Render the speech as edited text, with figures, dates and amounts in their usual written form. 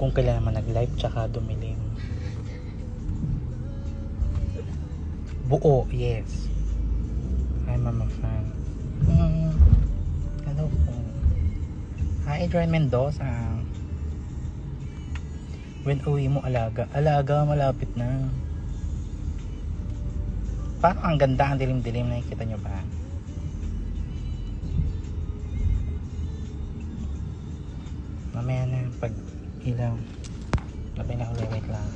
Kung kailan naman nag-live tsaka dumilim. Buo, yes. Hi, Mama Fan. Hello po. Hi, Adrian Mendoza. When uwi mo, alaga? Alaga, malapit na. Parang ang ganda, ang dilim-dilim. Nakikita nyo ba? Mamaya na, pag ilaw. Labay na ulit, wait lang.